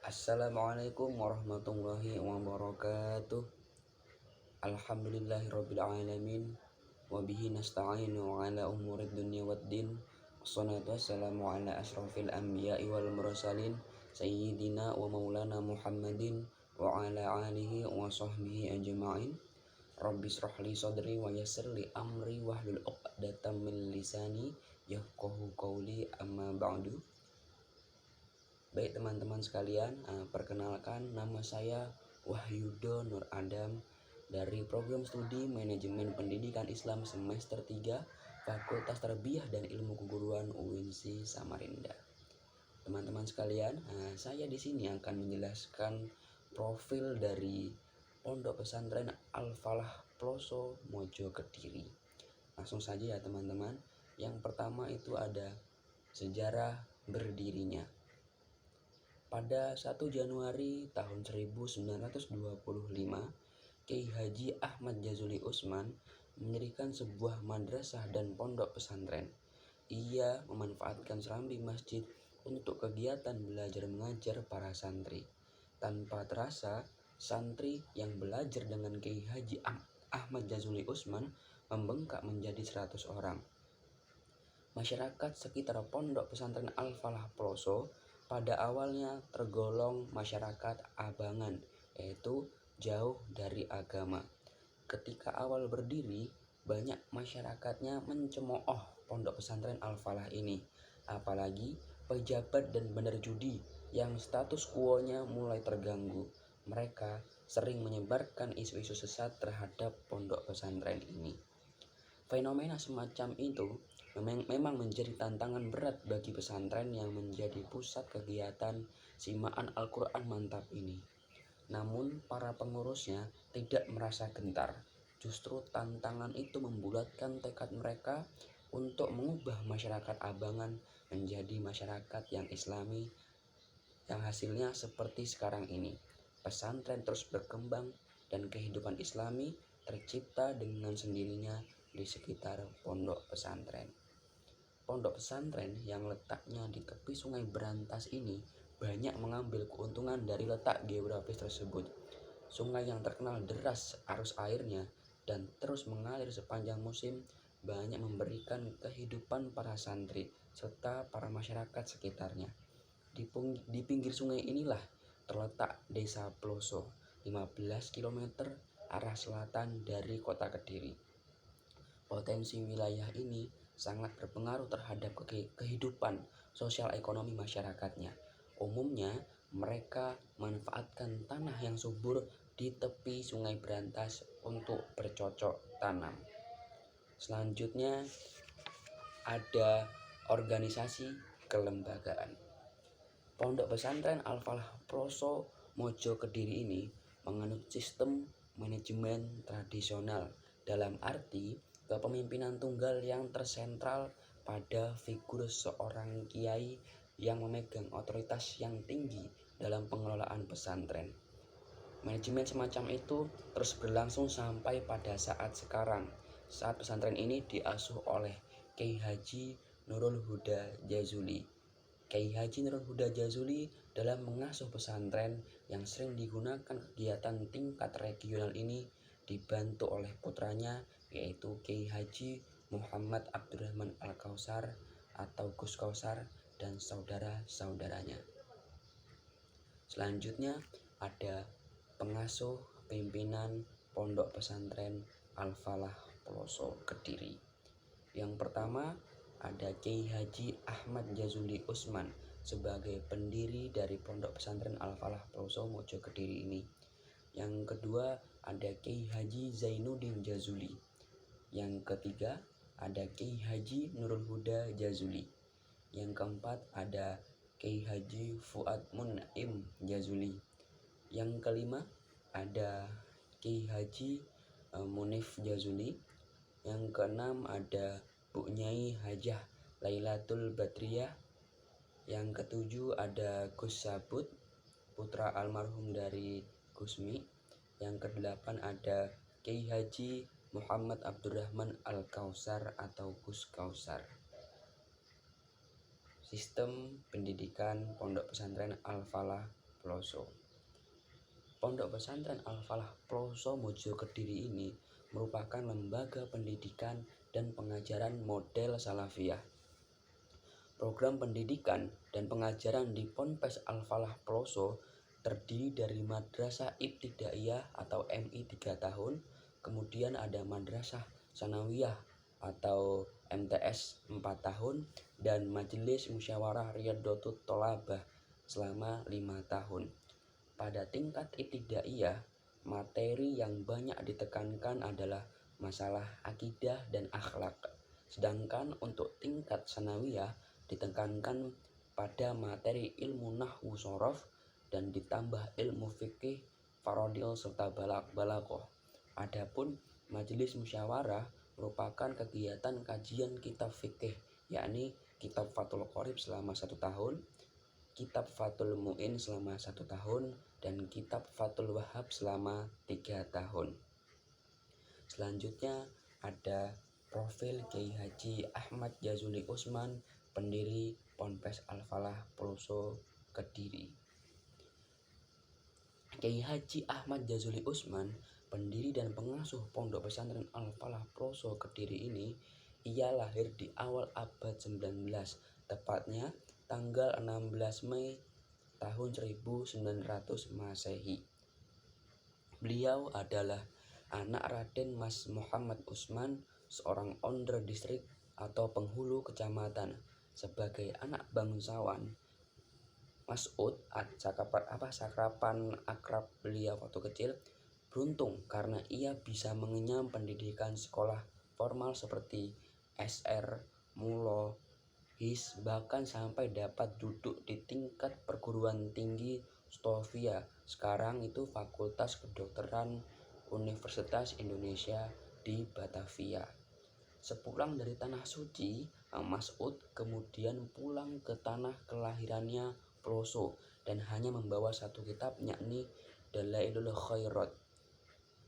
Assalamualaikum warahmatullahi wabarakatuh. Alhamdulillahirabbil alamin wa bihi nasta'inu ala umurid dunya waddin. Wassalatu wassalamu ala asrofil anbiya'i wal mursalin sayyidina wa maulana Muhammadin wa ala alihi wa sahbihi ajma'in. Rabbi shrahli sadri wa yassir li amri wahlul 'uqdatam min lisani yafqahu qawli, amma ba'du. Baik teman-teman sekalian, perkenalkan nama saya Wahyudo Nur Adam dari program studi Manajemen Pendidikan Islam semester 3 Fakultas Tarbiyah dan Ilmu Keguruan UINSI Samarinda. Teman-teman sekalian, saya di sini akan menjelaskan profil dari Pondok Pesantren Al-Falah Ploso Mojo Kediri. Langsung saja ya teman-teman. Yang pertama itu ada sejarah berdirinya. Pada 1 Januari tahun 1925, Kiai Haji Ahmad Jazuli Usman mendirikan sebuah madrasah dan pondok pesantren. Ia memanfaatkan serambi masjid untuk kegiatan belajar mengajar para santri. Tanpa terasa, santri yang belajar dengan Kiai Haji Ahmad Jazuli Usman membengkak menjadi 100 orang. Masyarakat sekitar pondok pesantren Al-Falah Ploso pada awalnya tergolong masyarakat abangan, yaitu jauh dari agama. Ketika awal berdiri, banyak masyarakatnya mencemooh pondok pesantren Al-Falah ini, apalagi pejabat dan bandar judi yang status quo-nya mulai terganggu. Mereka sering menyebarkan isu-isu sesat terhadap pondok pesantren ini. Fenomena semacam itu memang menjadi tantangan berat bagi pesantren yang menjadi pusat kegiatan simaan Al-Quran mantap ini. Namun para pengurusnya tidak merasa gentar. Justru tantangan itu membulatkan tekad mereka untuk mengubah masyarakat abangan menjadi masyarakat yang islami, yang hasilnya seperti sekarang ini. Pesantren terus berkembang dan kehidupan islami tercipta dengan sendirinya di sekitar pondok pesantren. Pondok pesantren yang letaknya di tepi Sungai Berantas ini banyak mengambil keuntungan dari letak geografis tersebut. Sungai yang terkenal deras arus airnya dan terus mengalir sepanjang musim banyak memberikan kehidupan para santri serta para masyarakat sekitarnya. Di pinggir sungai inilah terletak Desa Ploso, 15 km arah selatan dari kota Kediri. Potensi wilayah ini sangat berpengaruh terhadap kehidupan sosial ekonomi masyarakatnya. Umumnya, mereka manfaatkan tanah yang subur di tepi Sungai Berantas untuk bercocok tanam. Selanjutnya, ada organisasi kelembagaan. Pondok Pesantren Al-Falah Ploso Mojo Kediri ini menganut sistem manajemen tradisional, dalam arti kepemimpinan tunggal yang tersentral pada figur seorang kiai yang memegang otoritas yang tinggi dalam pengelolaan pesantren. Manajemen semacam itu terus berlangsung sampai pada saat sekarang, saat pesantren ini diasuh oleh Kiai Haji Nurul Huda Jazuli. Kiai Haji Nurul Huda Jazuli dalam mengasuh pesantren yang sering digunakan kegiatan tingkat regional ini dibantu oleh putranya, yaitu Kiai Haji Muhammad Abdurrahman Al-Kausar atau Gus Kausar dan saudara-saudaranya. Selanjutnya ada pengasuh pimpinan Pondok Pesantren Al-Falah Ploso Kediri. Yang pertama ada Kiai Haji Ahmad Jazuli Usman sebagai pendiri dari Pondok Pesantren Al-Falah Ploso Mojo Kediri ini. Yang kedua ada Kiai Haji Zainuddin Jazuli. Yang ketiga ada Kiai Haji Nurul Huda Jazuli. Yang keempat ada Kiai Haji Fuad Mun'im Jazuli. Yang kelima ada Kiai Haji Munif Jazuli. Yang keenam ada Bu Nyai Hajah Lailatul Badriyah. Yang ketujuh ada Gus Sabut, putra almarhum dari Gusmi. Yang kedelapan ada Kiai Haji Muhammad Abdurrahman Al-Kausar atau Gus Kausar. Sistem pendidikan Pondok Pesantren Al-Falah Ploso. Pondok Pesantren Al-Falah Ploso Mojo Kediri ini merupakan lembaga pendidikan dan pengajaran model Salafiyah. Program pendidikan dan pengajaran di Ponpes Al-Falah Ploso terdiri dari Madrasah Ibtidaiyah atau MI 3 tahun, kemudian ada Madrasah Sanawiyah atau MTS 4 tahun, dan Majelis Musyawarah Riyadhotut Tholabah selama 5 tahun. Pada tingkat ibtidaiyah, materi yang banyak ditekankan adalah masalah akidah dan akhlak. Sedangkan untuk tingkat sanawiyah ditekankan pada materi ilmu nahwu sorof dan ditambah ilmu fikih, farodil serta balaghah. Adapun majelis musyawarah merupakan kegiatan kajian kitab fikih, yakni kitab Fathul Qorib selama 1 tahun, kitab Fathul Mu'in selama 1 tahun, dan kitab Fathul Wahhab selama 3 tahun. Selanjutnya ada profil Kiai Haji Ahmad Jazuli Usman, pendiri Ponpes Al-Falah Ploso Kediri. Kiai Haji Ahmad Jazuli Usman, pendiri dan pengasuh Pondok Pesantren Al-Falah Ploso Kediri ini, ia lahir di awal abad 19, tepatnya tanggal 16 Mei tahun 1900 Masehi. Beliau adalah anak Raden Mas Muhammad Usman, seorang onder distrik atau penghulu kecamatan. Sebagai anak bangsawan, Mas'ud, sakrapan akrab beliau waktu kecil, beruntung karena ia bisa mengenyam pendidikan sekolah formal seperti SR, Mulo, His, bahkan sampai dapat duduk di tingkat perguruan tinggi Stovia, sekarang itu Fakultas Kedokteran Universitas Indonesia di Batavia. Sepulang dari Tanah Suci, Mas'ud kemudian pulang ke tanah kelahirannya Ploso dan hanya membawa 1 kitab, yakni Dalailul Khairat.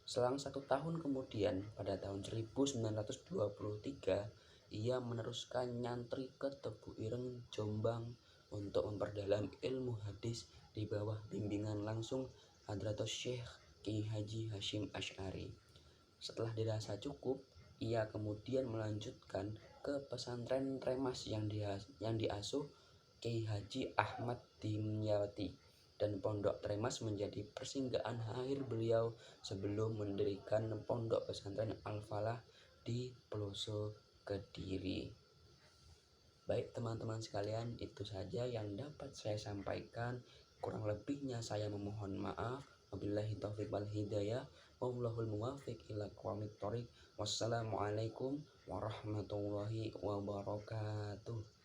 Selang 1 tahun kemudian, pada tahun 1923, ia meneruskan nyantri ke Tebu Ireng, Jombang untuk memperdalam ilmu hadis di bawah bimbingan langsung Hadratus Syekh Kiai Haji Hashim Asy'ari. Setelah dirasa cukup, ia kemudian melanjutkan ke pesantren Tremas yang diasuh Kiai Haji Ahmad Dimyati, dan Pondok Tremas menjadi persinggahan akhir beliau sebelum mendirikan Pondok Pesantren Al-Falah di Ploso Kediri. Baik teman-teman sekalian, itu saja yang dapat saya sampaikan. Kurang lebihnya saya memohon maaf. Wabillahi taufiq wal hidayah. Wallahul muwaffiq ila aqwamit thoriq. Wassalamualaikum warahmatullahi wabarakatuh.